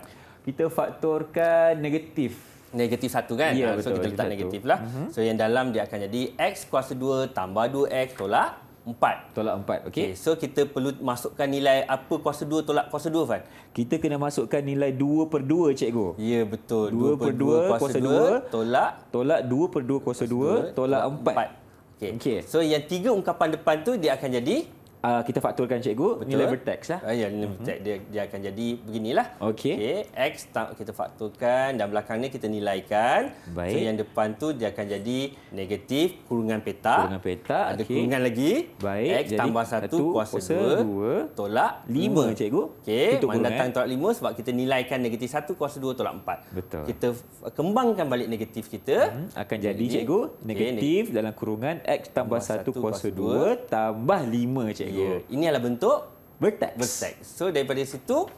Kita faktorkan negatif. Negatif 1 kan? Ya, so, betul, kita letak negatif lah. So, yang dalam dia akan jadi X kuasa 2 tambah 2X tolak 4. Tolak 4, okey. So, kita perlu masukkan nilai apa kuasa 2 tolak kuasa 2, Fan? Kita kena masukkan nilai 2/2, cikgu. Ya, betul. 2/2 kuasa 2 tolak 2/2 kuasa 2 tolak 4. Okey. So, yang 3 ungkapan depan tu dia akan jadi? Kita faktorkan cikgu. Betul. Nilai vertex lah. Ya, nilai vertex dia akan jadi beginilah. Okey. X kita faktorkan dan belakang ni kita nilaikan. Baik. So yang depan tu dia akan jadi negatif kurungan peta. Kurungan peta. Ada kurungan lagi. Baik. X jadi tambah 1 kuasa 2 tolak 5. Cikgu. Okey. Mana datang tolak 5 sebab kita nilaikan negatif 1 kuasa 2 tolak 4. Betul. Kita kembangkan balik negatif kita. Akan jadi cikgu negatif dalam kurungan X tambah 1 kuasa 2 tambah 5 cikgu. Ya, ini adalah bentuk vertex. So daripada situ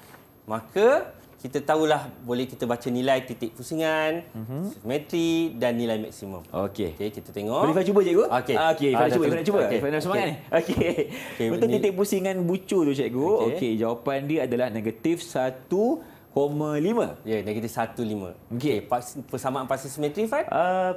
maka kita tahulah boleh kita baca nilai titik pusingan, simetri dan nilai maksimum. Okey. Okey, kita tengok. Boleh cuba cikgu? Okey. Okey, Faham cuba. Okey, Faham semangat ni. Okey. Untuk titik pusingan bucu tu cikgu, okey, jawapan dia adalah negatif 1,5. Ya, negatif 1,5. Okey, persamaan paksi simetri, Fan?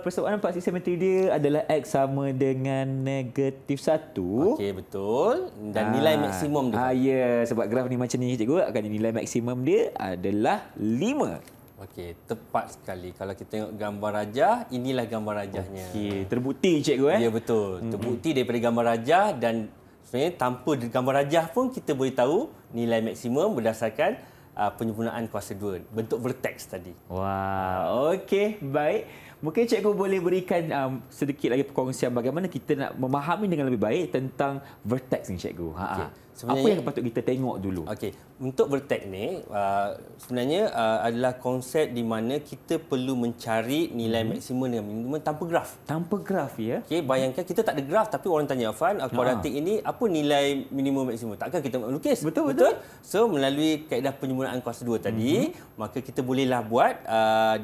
Persamaan paksi simetri dia adalah X sama dengan negatif 1. Okey, betul. Dan nilai maksimum dia. Ya, sebab graf ni macam ni cikgu, akan nilai maksimum dia adalah 5. Okey, tepat sekali. Kalau kita tengok gambar rajah, inilah gambar rajahnya. Okey, terbukti cikgu Ya, betul. Terbukti daripada gambar rajah dan sebenarnya tanpa gambar rajah pun kita boleh tahu nilai maksimum berdasarkan penyempurnaan kuasa 2, bentuk vertex tadi. Wah, okey, baik. Mungkin cikgu boleh berikan sedikit lagi perkongsian bagaimana kita nak memahami dengan lebih baik tentang vertex ni cikgu. Okay. Apa yang patut kita tengok dulu? Okey, untuk vertex ni sebenarnya adalah konsep di mana kita perlu mencari nilai maksimum dan minimum tanpa graf. Tanpa graf, ya? Okey, bayangkan kita tak ada graf tapi orang tanya Afan, kuadratik ini apa nilai minimum maksimum? Takkan kita melukis? Betul. So melalui kaedah penyempurnaan kuasa 2 tadi, maka kita bolehlah buat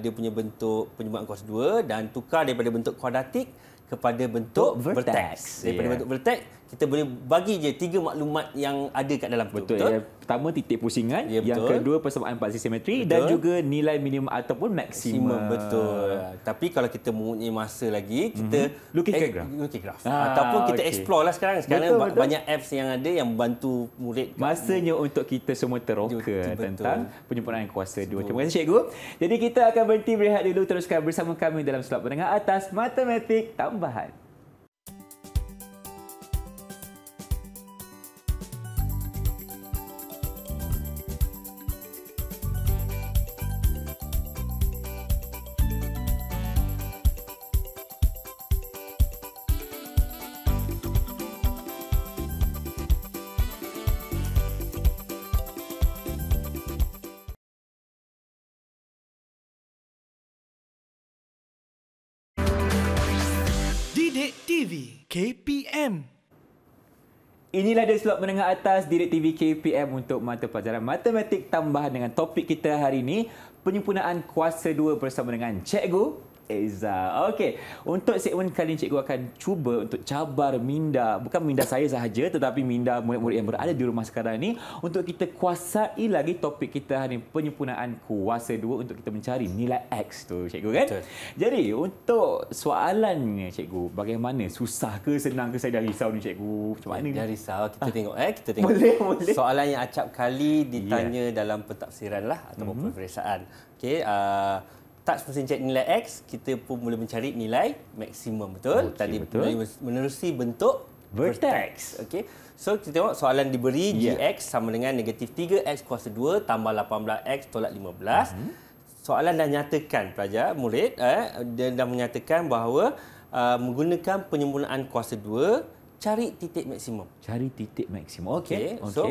dia punya bentuk penyempurnaan kuasa 2 dan tukar daripada bentuk kuadratik kepada bentuk vertex. Daripada bentuk vertex, kita boleh bagi je 3 maklumat yang ada kat dalam tu. Betul. Yang pertama titik pusingan, yang kedua persamaan empat sisi simetri dan juga nilai minimum ataupun maksimum. Betul. Tapi kalau kita mempunyai masa lagi, kita lukiskan graf. Lukis graf. Ataupun kita explore lah sekarang. Sekarang banyak apps yang ada yang membantu murid. Masanya untuk kita semua teroka tentang penyempurnaan kuasa 2. Terima kasih cikgu. Jadi kita akan berhenti berehat dulu, teruskan bersama kami dalam slot menengah atas Matematik Tambahan. Didik TV KPM. Inilah dia slot menengah atas Didik TV KPM untuk mata pelajaran Matematik Tambahan dengan topik kita hari ini, penyempurnaan kuasa 2 bersama dengan Cikgu Eza. Okey, untuk segmen kali ini cikgu akan cuba untuk cabar minda, bukan minda saya sahaja tetapi minda murid-murid yang berada di rumah sekarang ni untuk kita kuasai lagi topik kita hari ini, penyempurnaan kuasa 2 untuk kita mencari nilai X tu cikgu kan? Betul. Jadi untuk soalannya cikgu, bagaimana? Susah ke senang ke? Saya dah risau ni cikgu. Macam mana ni? Dah risau. Kita tengok kita tengok. Boleh. Soalan yang acap kali ditanya dalam pentafsiran lah ataupun peperiksaan. Okey, tak semestinya cek nilai X, kita pun boleh mencari nilai maksimum, betul? Tadi menerusi bentuk vertex. Okey. So kita tengok soalan diberi Gx sama dengan negatif 3x kuasa 2 tambah 18x tolak 15. Soalan dah nyatakan pelajar, murid, dia dah menyatakan bahawa menggunakan penyempurnaan kuasa 2, cari titik maksimum. Cari titik maksimum. Okey. So,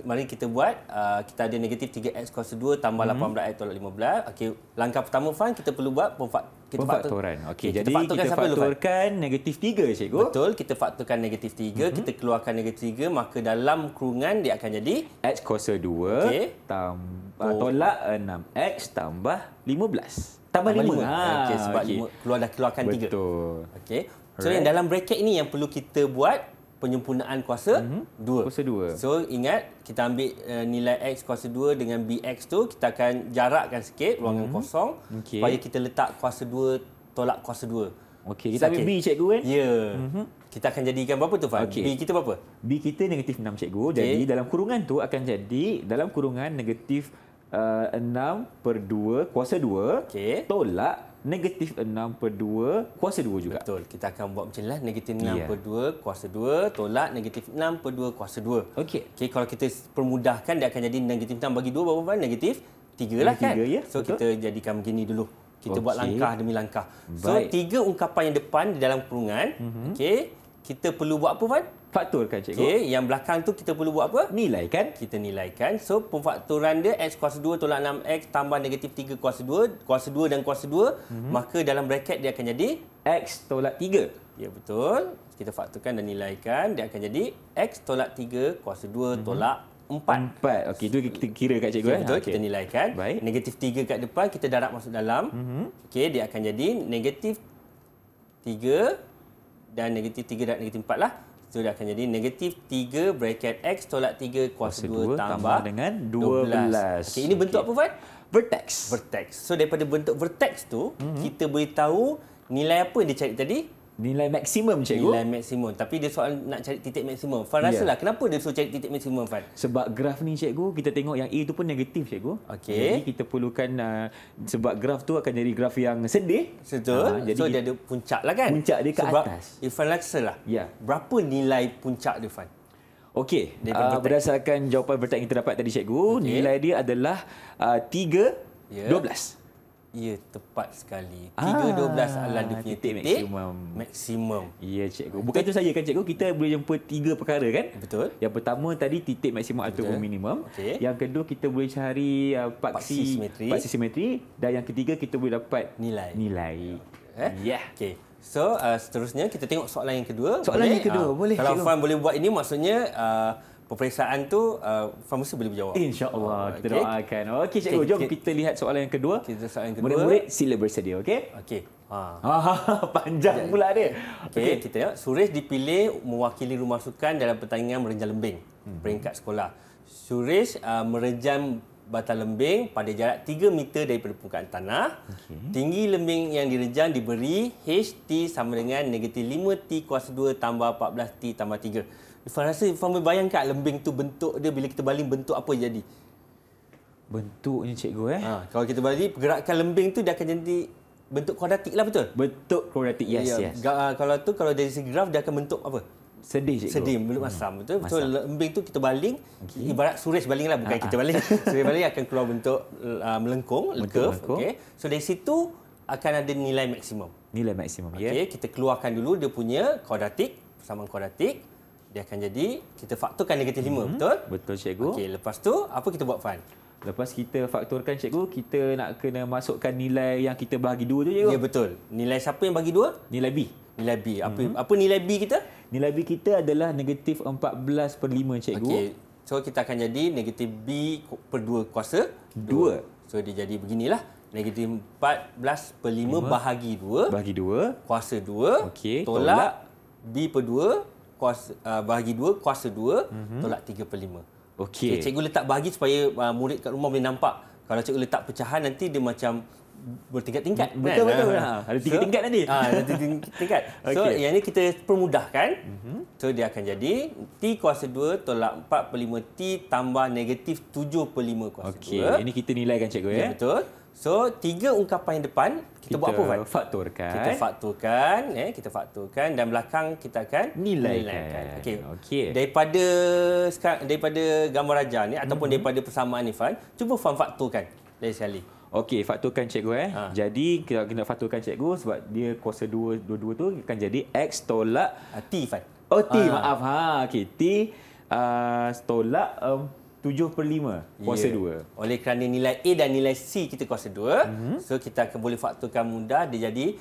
mari kita buat. Kita ada negatif 3x kuasa 2 tambah 18x tolak 15. Okey, langkah pertama Fan, kita perlu buat pemfaktoran. Okey, jadi kita faktorkan negatif 3 cikgu. Betul, kita faktorkan negatif 3, kita keluarkan negatif 3, maka dalam kurungan dia akan jadi x kuasa 2 tolak 6x tambah 15. Tambah 5. Okey, sebab keluarkan 3. Betul. Okey. So yang dalam bracket ni yang perlu kita buat penyempurnaan kuasa 2. Kuasa 2. So ingat, kita ambil nilai X kuasa 2 dengan BX tu, kita akan jarakkan sikit ruangan kosong supaya kita letak kuasa 2 tolak kuasa 2. Okey, kita ambil B cikgu kan? Ya. Kita akan jadikan berapa tu Fan? B kita berapa? B kita negatif 6 cikgu. Jadi dalam kurungan tu akan jadi dalam kurungan negatif 6/2 kuasa 2 tolak negatif 6/2 kuasa 2 juga. Betul. Kita akan buat macam ni lah. Negatif 6/2 kuasa 2 tolak negatif 6/2 kuasa 2. Okey. Kalau kita permudahkan, dia akan jadi negatif 6 bagi 2 berapa Fan? Negatif 3 lah kan? 3, ya? So betul. kita jadikan begini dulu. Kita buat langkah demi langkah. So 3 ungkapan yang depan di dalam kurungan. Kita perlu buat apa Fan? Faktorkan cikgu. Okey, yang belakang tu kita perlu buat apa? Nilaikan. Kita nilaikan. So pemfaktoran dia x kuasa 2 tolak 6x tambah negatif 3 kuasa 2, kuasa 2 dan kuasa 2, maka dalam bracket dia akan jadi x tolak 3. Ya, betul. Kita faktorkan dan nilaikan, dia akan jadi x tolak 3 kuasa 2 tolak 4. Okey, itu kita kira kat cikgu. Betul, kita nilaikan. Baik. Negatif 3 kat depan, kita darab masuk dalam. Okey, dia akan jadi negatif 3 dan negatif 3 dan negatif 4 lah. So, dia akan jadi negatif 3 bracket x tolak 3 kuasa 2 tambah dengan 12. Okey, ini bentuk apa, Fan? Vertex. So, daripada bentuk vertex tu, kita boleh tahu nilai apa dia cari tadi? Nilai maksimum cikgu. Nilai maksimum. Tapi dia soal nak cari titik maksimum. Fan rasalah kenapa dia suruh cari titik maksimum, Fan? Sebab graf ni cikgu, kita tengok yang A tu pun negatif cikgu. Okey. Jadi kita perlukan sebab graf tu akan jadi graf yang sedih. Betul. Jadi so dia ada puncak lah kan? Puncak dia ke sebab atas. Irfan rasalah. Ya. Berapa nilai puncak dia, Fan? Okey, berdasarkan jawapan vertex yang kita dapat tadi cikgu, nilai dia adalah 3, 12. Ya, tepat sekali. 3.12 adalah dia punya titik maksimum. Ya, cikgu. Bukan itu saja kan, cikgu. Kita boleh jumpa 3 perkara kan? Betul. Yang pertama tadi titik maksimum ataupun minimum. Okey. Yang kedua kita boleh cari paksi simetri. Dan yang ketiga kita boleh dapat nilai. Ya. Okey. So, seterusnya kita tengok soalan yang kedua. Soalan yang kedua, boleh. Kalau cikgu. Fan boleh buat ini, maksudnya peperiksaan tu Fan mesti boleh berjawab. InsyaAllah, kita doakan. Okey, cikgu. Jom kita lihat soalan yang kedua. Soalan yang kedua. Murid-murid sila bersedia, okey? Okey. Panjang pula dia. Okey, kita tengok. Suresh dipilih mewakili rumah sukan dalam pertandingan merejam lembing peringkat sekolah. Suresh merejam batal lembing pada jarak 3 meter daripada permukaan tanah. Tinggi lembing yang direjam diberi HT sama dengan negatif 5T kuasa 2 tambah 14T tambah 3. Fan rasa Fan boleh bayangkan lembing tu bentuk dia bila kita baling bentuk apa jadi? Bentuknya cikgu Kalau kita baling pergerakan lembing tu dia akan jadi bentuk kuadratik lah, betul? Bentuk kuadratik, yes. Kalau dari segi graf dia akan bentuk apa? Sedih, cikgu. Sedih, belum masam, betul? So lembing tu kita baling, ibarat Suresh baling lah, bukan kita baling. Suresh baling akan keluar bentuk melengkung, curve. Okay. So dari situ akan ada nilai maksimum. Nilai maksimum, ya. Okay, kita keluarkan dulu dia punya kuadratik, persamaan kuadratik. Dia akan jadi, kita faktorkan negatif 5, betul? Betul, cikgu. Okey, lepas tu apa kita buat, Fan? Lepas kita faktorkan, cikgu, kita nak kena masukkan nilai yang kita bahagi 2 tu, cikgu. Ya, betul. Nilai siapa yang bagi 2? Nilai B. Nilai B. Apa nilai B kita? Nilai B kita adalah negatif 14/5, cikgu. Okey. So kita akan jadi negatif B per 2 kuasa 2. So dia jadi beginilah. Negatif 14/5 bahagi 2. Bahagi 2. Kuasa 2. Okey. Tolak B per 2 kuasa bahagi 2 kuasa 2 tolak 3/5. Okey. Cikgu letak bahagi supaya murid kat rumah boleh nampak. Kalau cikgu letak pecahan nanti dia macam bertingkat-tingkat. Betul. Ada 3 tingkat nanti. Ada 3 tingkat. So yang ni kita permudahkan. So dia akan jadi T kuasa 2 tolak 4/5T tambah negatif 7/5 kuasa 2. Okey, ini kita nilaikan, cikgu, ya. Betul. So 3 ungkapan yang depan kita buat apa, Fan? Faktorkan. Kita faktorkan dan belakang kita akan nilaikan. Okey. Daripada gambar raja ni ataupun daripada persamaan ni, Fan, cuba Fan faktorkan dari sekali. Okey, faktorkan, cikgu. Jadi kita kena faktorkan, cikgu, sebab dia kuasa 2 dua-dua tu akan jadi X tolak T, Fan. Oh, T, maaf. Okey, T tolak 7/5 kuasa 2. Oleh kerana nilai A dan nilai C kita kuasa 2, so kita akan boleh faktorkan mudah, dia jadi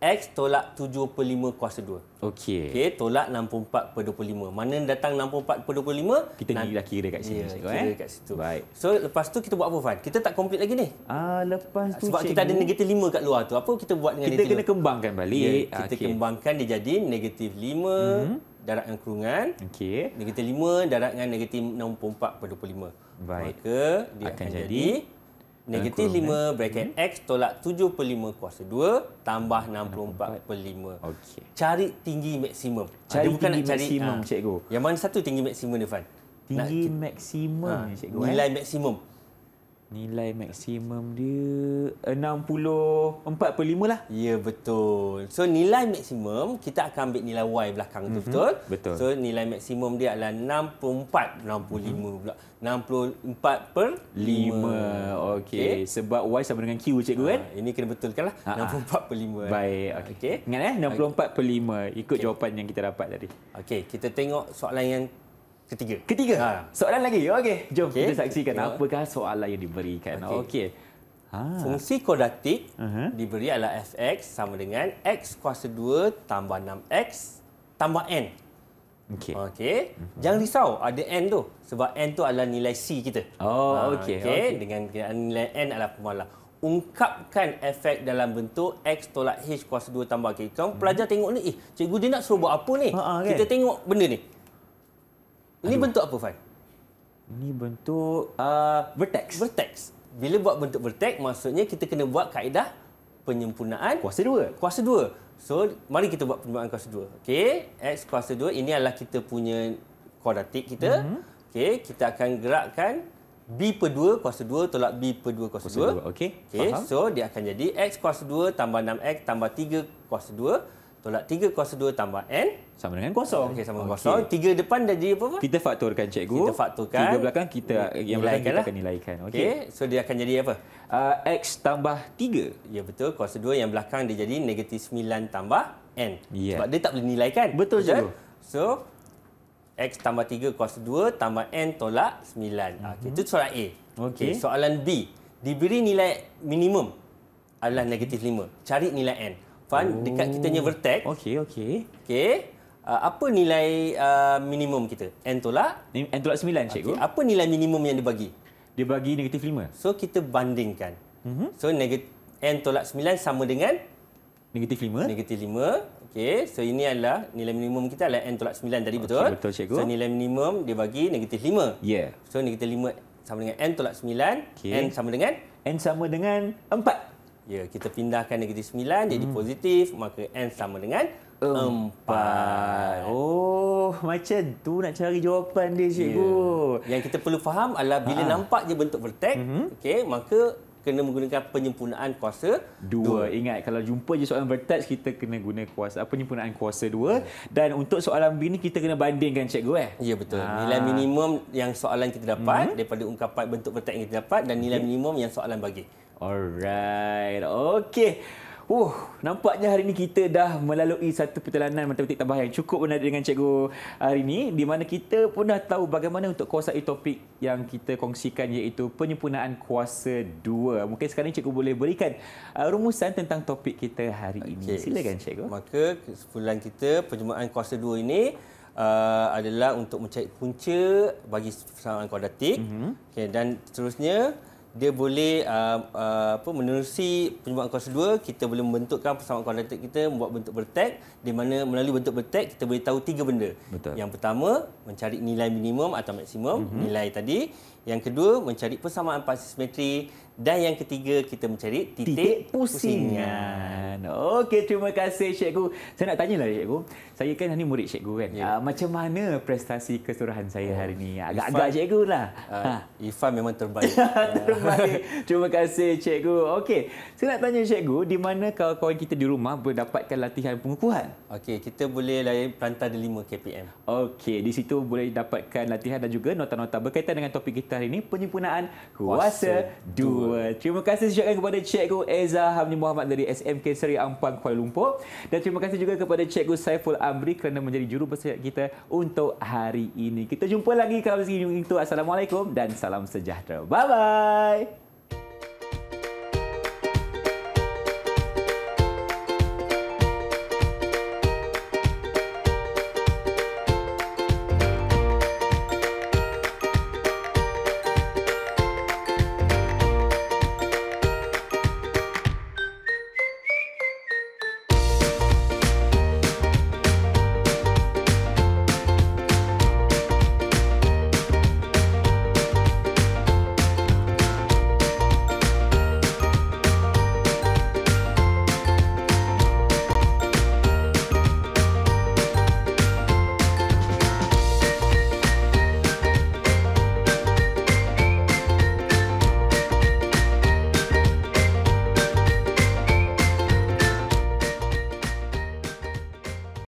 X tolak 7/5 kuasa 2. Okey, tolak 64/25. Mana datang 64/25? Kita dah kira kat sini, cikgu. Kira kat situ. Baik. So lepas tu kita buat apa, Fan? Kita tak complete lagi ni. Lepas tu, sebab cikgu, kita ada negatif 5 kat luar tu. Apa kita buat dengan kita negatif 5? Kita kena kembangkan balik. Kita kembangkan, dia jadi negatif 5 darab dengan kurungan. Negatif 5 darab dengan negatif 64/25. Baik. Maka dia akan jadi negatif 5 bracket X tolak 7/5 kuasa 2 tambah 64/5. Okey. Cari tinggi maksimum. Cari bukan tinggi nak cari maksimum, cikgu. Yang mana satu tinggi maksimum ni, Fan? Tinggi maksimum, cikgu. Nilai maksimum. Nilai maksimum dia 64/5 lah. Ya, betul. So nilai maksimum kita akan ambil nilai Y belakang tu, betul? Betul. So nilai maksimum dia adalah 65 pula. 64/5. Okey. Sebab Y sama dengan Q, cikgu, kan? Ini kena betulkanlah. 64/5. Baik. Okey. Ingat 64/5 ikut jawapan yang kita dapat tadi. Okey, kita tengok soalan yang Ketiga. Soalan lagi. Okey. Jom kita saksikan apakah soalan yang diberikan. Okey. Fungsi kuadratik diberi adalah fx sama dengan x kuasa 2 tambah 6x tambah n. Okey. Jangan risau ada n tu sebab n tu adalah nilai c kita. Okey. Dengan nilai n adalah pemalah. Ungkapkan efek dalam bentuk x tolak h kuasa 2 tambah k. Kamu pelajar tengok ni, cikgu dia nak suruh buat apa ni? Kita tengok benda ni. Ini bentuk apa, Fan? Ini bentuk vertex. Bila buat bentuk vertex, maksudnya kita kena buat kaedah penyempurnaan kuasa 2. So, mari kita buat penyempurnaan kuasa 2. Okey, x kuasa 2 ini adalah kita punya kuadratik kita. Okey, kita akan gerakkan b per 2 kuasa 2 tolak b per 2 kuasa 2. Okey. So dia akan jadi x kuasa 2 tambah 6x tambah 3 kuasa 2 tolak 3 kuasa 2 tambah N. Sama dengan kosong. Okey, sama dengan kosong. 3 depan dah jadi apa? Kita faktorkan cikgu. Kita faktorkan. 3 belakang yang belakang kita akan nilaikan. Okey. So dia akan jadi apa? X tambah 3. Ya betul. Kuasa 2 yang belakang dia jadi negatif 9 tambah N. Yeah. Sebab dia tak boleh nilaikan. Betul cikgu. So X tambah 3 kuasa 2 tambah N tolak 9. Okey, itu soalan A. Okey. Soalan B. Diberi nilai minimum adalah negatif 5. Cari nilai N. Fan, dekat kita punya vertex. Okey. Okey. Apa nilai minimum kita? N tolak? N tolak 9 cikgu. Okay. Apa nilai minimum yang dibagi? Dia bagi negatif 5. So kita bandingkan. So N tolak 9 sama dengan? Negatif 5. Negatif 5. Okey. So ini adalah nilai minimum kita adalah N tolak 9 tadi, betul? Betul cikgu. So nilai minimum dia bagi negatif 5. Ya. Yeah. So negatif 5 sama dengan N tolak 9. Okay. N sama dengan? N sama dengan 4. Ya, kita pindahkan negatif 9 jadi positif, maka N sama dengan 4. Oh, macam tu nak cari jawapan dia cikgu. Yang kita perlu faham adalah bila nampak je bentuk vertex, okey, maka kena menggunakan penyempurnaan kuasa 2. Ingat, kalau jumpa je soalan vertex, kita kena guna penyempurnaan kuasa 2. Dan untuk soalan B ni, kita kena bandingkan cikgu. Ya, betul. Nilai minimum yang soalan kita dapat daripada ungkapan bentuk vertex yang kita dapat dan nilai minimum yang soalan bagi. Alright. Okey. Nampaknya hari ini kita dah melalui satu perjalanan matematik tambahan yang cukup menarik dengan cikgu hari ini, di mana kita pun dah tahu bagaimana untuk kuasai topik yang kita kongsikan, iaitu penyempurnaan kuasa 2. Mungkin sekarang cikgu boleh berikan rumusan tentang topik kita hari ini. Silakan cikgu. Maka kesimpulan kita, penyempurnaan kuasa 2 ini adalah untuk mencari punca bagi persamaan kuadratik. Okay, dan seterusnya dia boleh menerusi penyempurnaan kuasa 2, kita boleh membentukkan persamaan kuadratik kita, membuat bentuk vertex, di mana melalui bentuk vertex kita boleh tahu 3 benda. Betul. Yang pertama, mencari nilai minimum atau maksimum, nilai tadi. Yang kedua, mencari persamaan pasti simetri. Dan yang ketiga, kita mencari titik pusingan. Okey, terima kasih cikgu. Saya nak tanyalah cikgu. Saya kan ni murid cikgu kan. Ya. Macam mana prestasi keseluruhan saya hari ni? Agak-agak cikgu lah. Irfan memang terbaik. Terbaik. Terima kasih cikgu. Okey, saya nak tanya cikgu, di mana kawan-kawan kita di rumah mendapatkan latihan pengukuhan? Okey, kita boleh layari Pelantar D5 KPM. Okey, di situ boleh dapatkan latihan dan juga nota-nota berkaitan dengan topik kita hari ini, penyempurnaan kuasa 2. Terima kasih ucapkan kepada Cikgu Eza Hamdi Muhammad dari SMK Seri Ampang, Kuala Lumpur. Dan terima kasih juga kepada Cikgu Saiful Amri kerana menjadi jurubesar kita untuk hari ini. Kita jumpa lagi kalau segini itu. Assalamualaikum dan salam sejahtera. Bye-bye.